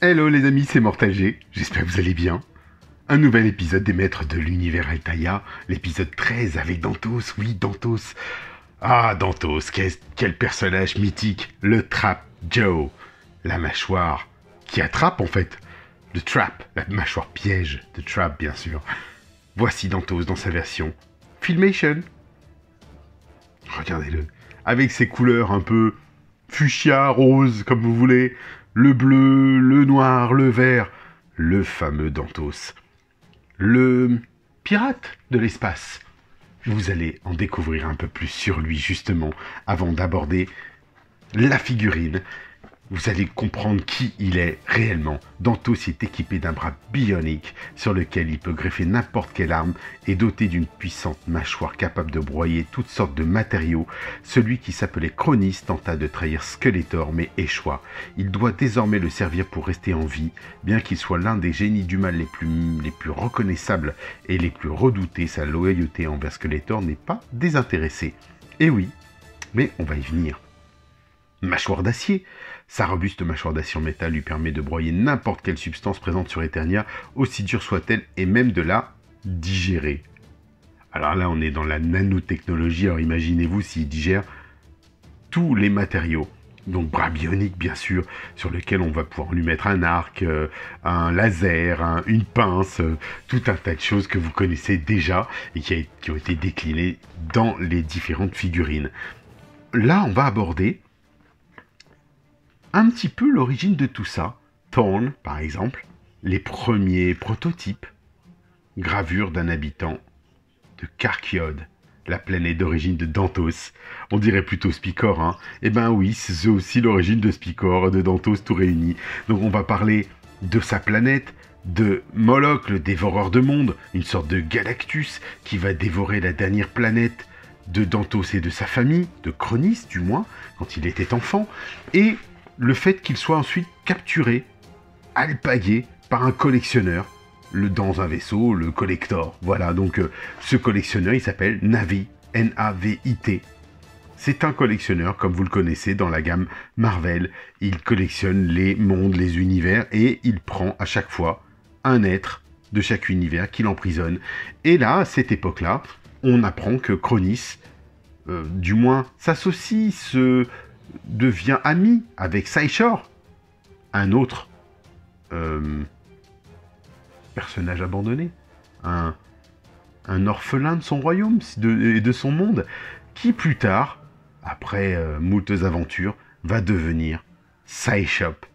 Hello les amis, c'est Mortal G, j'espère que vous allez bien. Un nouvel épisode des Maîtres de l'Univers Altaïa, l'épisode 13 avec Dantos, oui Dantos. Ah Dantos, quel personnage mythique, le Trap Joe, la mâchoire qui attrape en fait, le Trap, la mâchoire piège de Trap bien sûr. Voici Dantos dans sa version Filmation. Regardez-le, avec ses couleurs un peu fuchsia, rose, comme vous voulez, le bleu, le noir, le vert, le fameux Dantos, le pirate de l'espace. Vous allez en découvrir un peu plus sur lui justement, avant d'aborder la figurine. Vous allez comprendre qui il est réellement. Dantos est équipé d'un bras bionique sur lequel il peut greffer n'importe quelle arme et doté d'une puissante mâchoire capable de broyer toutes sortes de matériaux. Celui qui s'appelait Chronis tenta de trahir Skeletor mais échoua. Il doit désormais le servir pour rester en vie, bien qu'il soit l'un des génies du mal les plus reconnaissables et les plus redoutés. Sa loyauté envers Skeletor n'est pas désintéressée. Et oui, mais on va y venir. Mâchoire d'acier. Sa robuste mâchoire d'acier en métal lui permet de broyer n'importe quelle substance présente sur Eternia, aussi dure soit-elle, et même de la digérer. Alors là, on est dans la nanotechnologie, alors imaginez-vous s'il digère tous les matériaux. Donc bras bionique, bien sûr, sur lequel on va pouvoir lui mettre un arc, un laser, une pince, tout un tas de choses que vous connaissez déjà et qui ont été déclinées dans les différentes figurines. Là, on va aborder un petit peu l'origine de tout ça. Thorn, par exemple, les premiers prototypes, gravure d'un habitant de Karkiod, la planète d'origine de Dantos. On dirait plutôt Spikor, hein. Eh ben oui, c'est aussi l'origine de Spikor, de Dantos tout réuni. Donc on va parler de sa planète, de Moloch, le dévoreur de mondes, une sorte de Galactus qui va dévorer la dernière planète de Dantos et de sa famille, de Chronis du moins, quand il était enfant, et le fait qu'il soit ensuite capturé, alpagué par un collectionneur, dans un vaisseau, le Collector. Voilà, donc ce collectionneur, il s'appelle Navi, N-A-V-I-T. C'est un collectionneur, comme vous le connaissez, dans la gamme Marvel. Il collectionne les mondes, les univers, et il prend à chaque fois un être de chaque univers qu'il emprisonne. Et là, à cette époque-là, on apprend que Chronis, du moins, s'associe, devient ami avec Psychor, un autre personnage abandonné, un orphelin de son royaume et de son monde, qui plus tard, après moultes aventures, va devenir Psychop,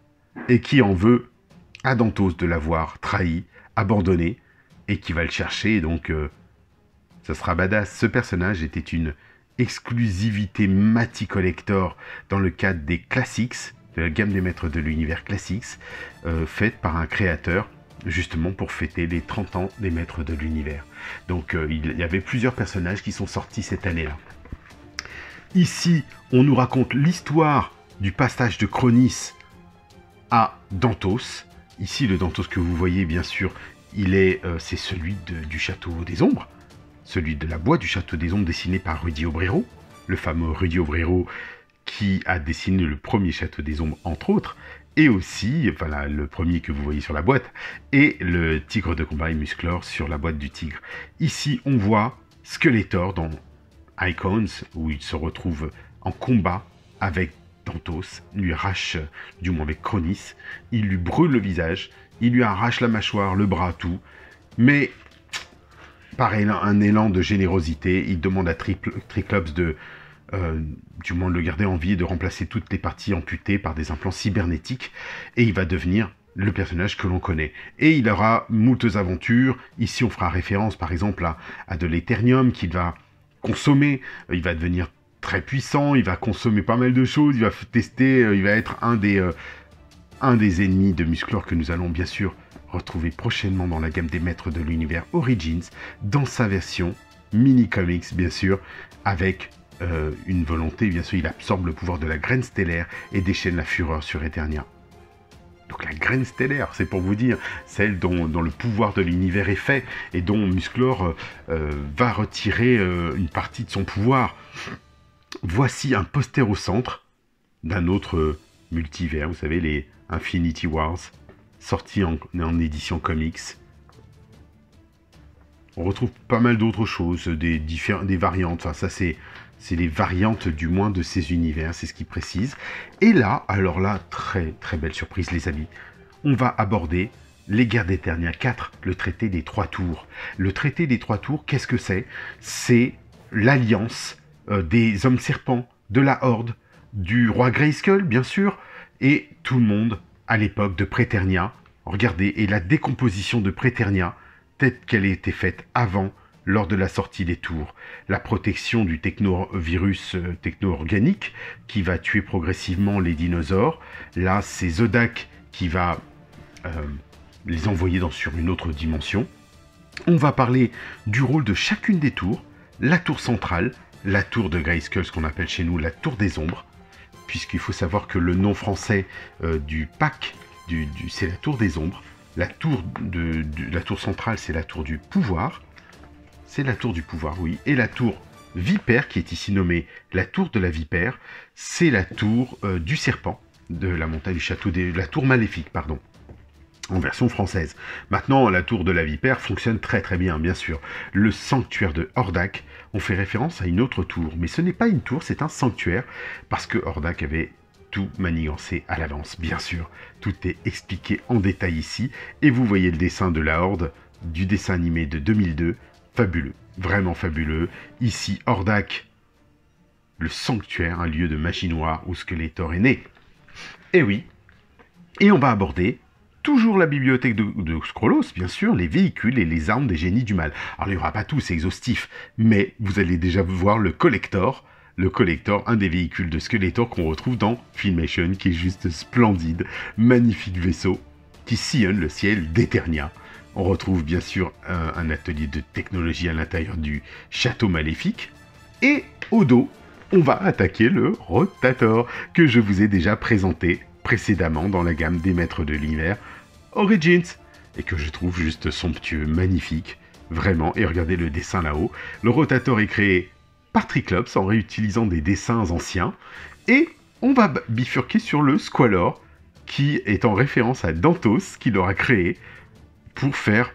et qui en veut à Dantos de l'avoir trahi, abandonné, et qui va le chercher, et donc ça sera badass. Ce personnage était une exclusivité Matty Collector dans le cadre des Classics, de la gamme des Maîtres de l'Univers Classics, faite par un créateur, justement pour fêter les 30 ans des Maîtres de l'Univers. Donc il y avait plusieurs personnages qui sont sortis cette année-là. Ici, on nous raconte l'histoire du passage de Chronis à Dantos. Ici, le Dantos que vous voyez, bien sûr, c'est celui du Château des Ombres, celui de la boîte du Château des Ombres dessiné par Rudy Obrero, le fameux Rudy Obrero qui a dessiné le premier Château des Ombres, entre autres, et aussi, voilà, le premier que vous voyez sur la boîte, et le tigre de combat et Musclor sur la boîte du tigre. Ici, on voit Skeletor dans Icons, où il se retrouve en combat avec Dantos, lui arrache, du moins avec Chronis, il lui brûle le visage, il lui arrache la mâchoire, le bras, tout, mais par un élan de générosité, il demande à Triclops du moins de le garder en vie et de remplacer toutes les parties amputées par des implants cybernétiques, et il va devenir le personnage que l'on connaît. Et il aura moultes aventures. Ici, on fera référence, par exemple, à de l'Eternium qu'il va consommer. Il va devenir très puissant, il va consommer pas mal de choses, il va tester, il va être un des ennemis de Musclor que nous allons bien sûr retrouver prochainement dans la gamme des Maîtres de l'Univers Origins, dans sa version mini-comics, bien sûr, avec une volonté, bien sûr, il absorbe le pouvoir de la graine stellaire et déchaîne la fureur sur Eternia. Donc la graine stellaire, c'est pour vous dire, celle dont le pouvoir de l'univers est fait, et dont Musclor va retirer une partie de son pouvoir. Voici un poster au centre d'un autre multivers, vous savez, les Infinity Wars. sorti en édition comics. On retrouve pas mal d'autres choses, des variantes, enfin ça c'est les variantes du moins de ces univers, c'est ce qu'il précise. Et là, alors là, très très belle surprise les amis, on va aborder les guerres d'Eternia 4, le traité des 3 tours. Le traité des 3 tours, qu'est-ce que c'est? C'est l'alliance des hommes serpents, de la Horde, du roi Grayskull bien sûr, et tout le monde à l'époque de Préternia. Regardez, et la décomposition de Préternia, telle qu'elle a été faite avant, lors de la sortie des tours. La protection du technovirus techno-organique qui va tuer progressivement les dinosaures. Là, c'est Zodak qui va les envoyer sur une autre dimension. On va parler du rôle de chacune des tours. La tour centrale, la tour de Grayskull, ce qu'on appelle chez nous la tour des ombres, puisqu'il faut savoir que le nom français du pack, c'est la tour des ombres. La tour centrale, c'est la tour du pouvoir. C'est la tour du pouvoir, oui. Et la tour vipère, qui est ici nommée la tour de la vipère, c'est la tour du serpent, de la montagne du château, la tour maléfique, pardon, en version française. Maintenant, la tour de la vipère fonctionne très très bien, bien sûr. Le sanctuaire de Hordak, on fait référence à une autre tour, mais ce n'est pas une tour, c'est un sanctuaire, parce que Hordak avait tout manigancé à l'avance, bien sûr. Tout est expliqué en détail ici, et vous voyez le dessin de la Horde, du dessin animé de 2002, fabuleux, vraiment fabuleux. Ici, Hordak, le sanctuaire, un lieu de magie noire où Skeletor est né. Et oui, et on va aborder toujours la bibliothèque de Skrullos, bien sûr, les véhicules et les armes des génies du mal. Alors, il n'y aura pas tout, c'est exhaustif, mais vous allez déjà voir le Collector, un des véhicules de Skeletor qu'on retrouve dans Filmation, qui est juste splendide, magnifique vaisseau, qui sillonne le ciel d'Eternia. On retrouve bien sûr un atelier de technologie à l'intérieur du château maléfique. Et au dos, on va attaquer le Rotator, que je vous ai déjà présenté précédemment dans la gamme des maîtres de l'univers Origins, et que je trouve juste somptueux, magnifique, vraiment. Et regardez le dessin là-haut. Le Rotator est créé par Triclops en réutilisant des dessins anciens. Et on va bifurquer sur le Squalor, qui est en référence à Dantos, qui l'aura créé pour faire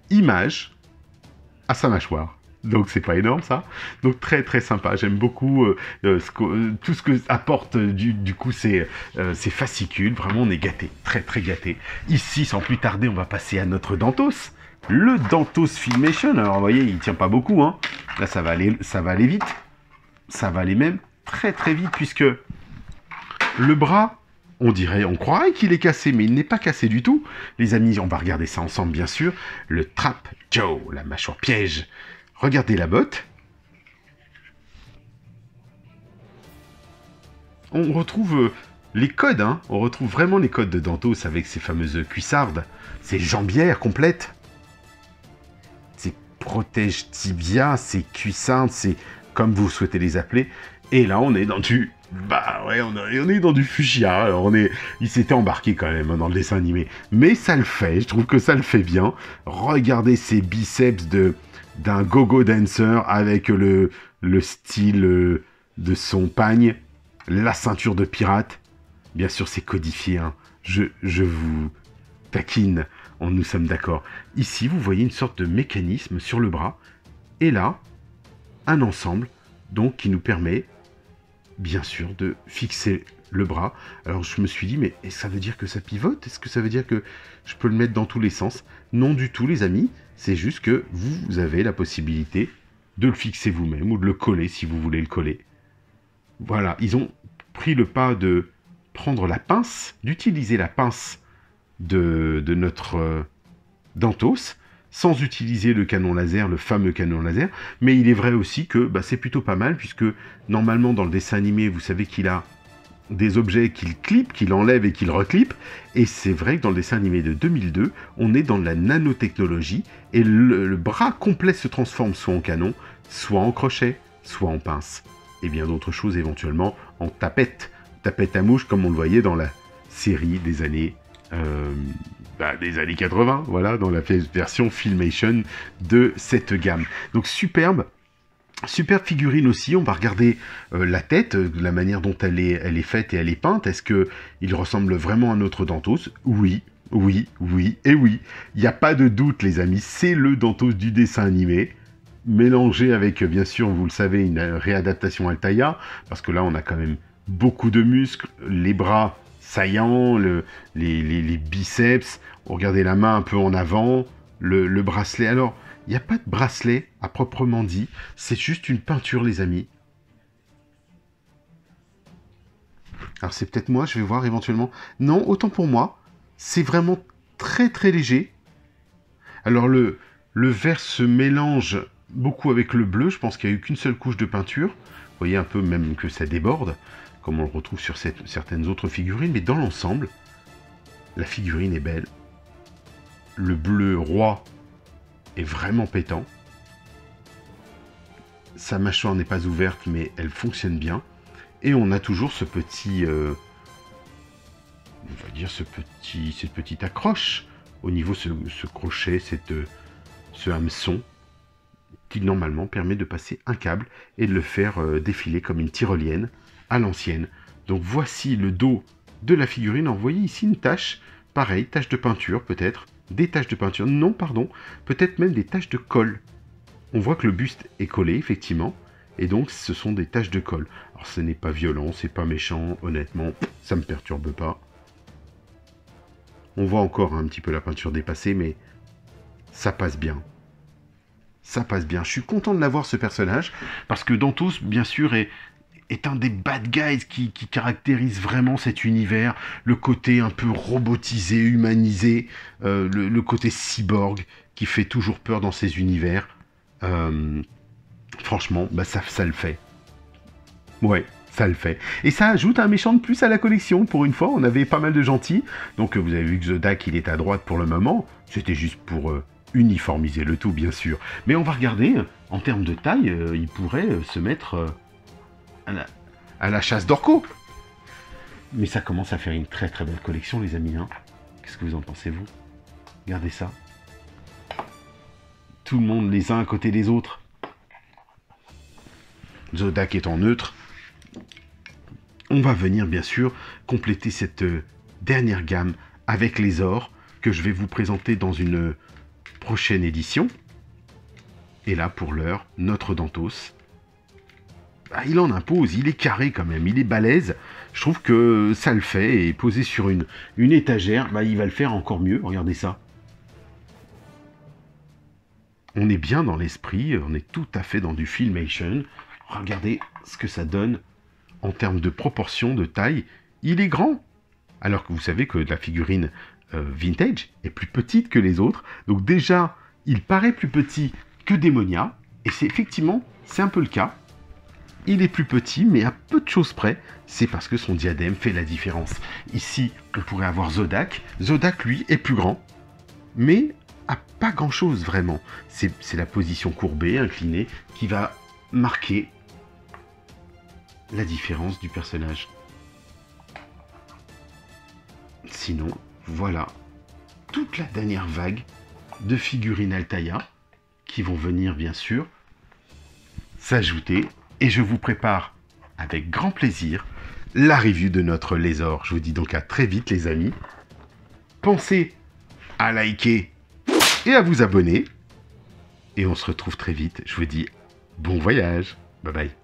image à sa mâchoire. Donc c'est pas énorme ça. Donc très très sympa. J'aime beaucoup tout ce que apporte du coup ces fascicules. Vraiment on est gâté, très très gâté. Ici sans plus tarder on va passer à notre Dantos. Le Dantos Filmation. Alors vous voyez il tient pas beaucoup hein. Là ça va aller vite. Ça va aller même très très vite puisque le bras, on croirait qu'il est cassé, mais il n'est pas cassé du tout. Les amis, on va regarder ça ensemble, bien sûr. Le Trap Jaw, la mâchoire piège. Regardez la botte. On retrouve les codes, hein. On retrouve vraiment les codes de Dantos avec ses fameuses cuissardes, ses jambières complètes, ses protège tibia, ses cuissardes, c'est comme vous souhaitez les appeler. Et là, on est dans du... Bah ouais, on est dans du fuchsia. Alors il s'était embarqué quand même hein, dans le dessin animé. Mais ça le fait, je trouve que ça le fait bien. Regardez ces biceps d'un go-go dancer avec le style de son pagne. La ceinture de pirate. Bien sûr, c'est codifié. Hein. Je vous taquine. Nous sommes d'accord. Ici, vous voyez une sorte de mécanisme sur le bras. Et là, un ensemble donc qui nous permet... bien sûr, de fixer le bras. Alors je me suis dit, mais ça veut dire que ça pivote? Est-ce que ça veut dire que je peux le mettre dans tous les sens? Non du tout les amis, c'est juste que vous avez la possibilité de le fixer vous-même ou de le coller si vous voulez le coller. Voilà, ils ont pris le pas de prendre la pince, d'utiliser la pince de notre Dantos, sans utiliser le canon laser, le fameux canon laser, mais il est vrai aussi que c'est plutôt pas mal, puisque normalement dans le dessin animé, vous savez qu'il a des objets qu'il clip, qu'il enlève et qu'il reclipe, et c'est vrai que dans le dessin animé de 2002, on est dans de la nanotechnologie, et le bras complet se transforme soit en canon, soit en crochet, soit en pince, et bien d'autres choses éventuellement en tapette à mouche, comme on le voyait dans la série des années... des années 80, voilà, dans la version Filmation de cette gamme. Donc superbe figurine aussi, on va regarder la tête, la manière dont elle est faite et elle est peinte. Est-ce qu'il ressemble vraiment à notre Dantos? Oui, Oui, oui, et oui. Il n'y a pas de doute, les amis, c'est le Dantos du dessin animé, mélangé avec, bien sûr, vous le savez, une réadaptation Altaïa, parce que là, on a quand même beaucoup de muscles, les bras saillants, les biceps, regardez la main un peu en avant, le bracelet. Alors, il n'y a pas de bracelet à proprement dit, c'est juste une peinture, les amis. Alors, c'est peut-être moi, je vais voir éventuellement. Non, autant pour moi, c'est vraiment très très léger. Alors le vert se mélange beaucoup avec le bleu, je pense qu'il n'y a eu qu'une seule couche de peinture. Vous voyez un peu même que ça déborde, comme on le retrouve sur certaines autres figurines, mais dans l'ensemble, la figurine est belle. Le bleu roi est vraiment pétant. Sa mâchoire n'est pas ouverte, mais elle fonctionne bien. Et on a toujours ce petit... on va dire cette petite accroche au niveau ce crochet, ce hameçon qui normalement permet de passer un câble et de le faire défiler comme une tyrolienne à l'ancienne. Donc voici le dos de la figurine. Vous voyez ici une tache, pareil, tache de peinture peut-être, des taches de peinture, non pardon, peut-être même des taches de colle. On voit que le buste est collé effectivement, et donc ce sont des taches de colle. Alors ce n'est pas violent, c'est pas méchant, honnêtement, ça me perturbe pas. On voit encore un petit peu la peinture dépassée, mais ça passe bien. Ça passe bien. Je suis content de l'avoir, ce personnage, parce que Dantos, bien sûr, est un des bad guys qui caractérise vraiment cet univers. Le côté un peu robotisé, humanisé, le côté cyborg, qui fait toujours peur dans ces univers. Franchement, bah ça le fait. Ouais, ça le fait. Et ça ajoute un méchant de plus à la collection. Pour une fois, on avait pas mal de gentils. Donc vous avez vu que Zodak, il est à droite pour le moment. C'était juste pour uniformiser le tout, bien sûr. Mais on va regarder, en termes de taille, il pourrait se mettre à la chasse d'Orco. Mais ça commence à faire une très très belle collection, les amis. Hein. Qu'est-ce que vous en pensez, vous? Regardez ça. Tout le monde les uns à côté des autres. Zodak est en neutre. On va venir bien sûr compléter cette dernière gamme avec les ors que je vais vous présenter dans une prochaine édition. Et là pour l'heure, notre Dantos, bah, il en impose, il est carré quand même, il est balèze. Je trouve que ça le fait et posé sur une étagère, bah, il va le faire encore mieux, regardez ça. On est bien dans l'esprit, on est tout à fait dans du Filmation. Regardez ce que ça donne en termes de proportion, de taille. Il est grand. Alors que vous savez que la figurine vintage est plus petite que les autres. Donc déjà, il paraît plus petit que Démonia. Et c'est effectivement, c'est un peu le cas. Il est plus petit, mais à peu de choses près. C'est parce que son diadème fait la différence. Ici, on pourrait avoir Zodak. Zodak, lui, est plus grand. Mais à pas grand-chose, vraiment. C'est la position courbée, inclinée, qui va marquer la différence du personnage. Sinon, voilà toute la dernière vague de figurines Altaïa qui vont venir bien sûr s'ajouter et je vous prépare avec grand plaisir la review de notre Lésor. Je vous dis donc à très vite les amis. Pensez à liker et à vous abonner et on se retrouve très vite. Je vous dis bon voyage. Bye bye.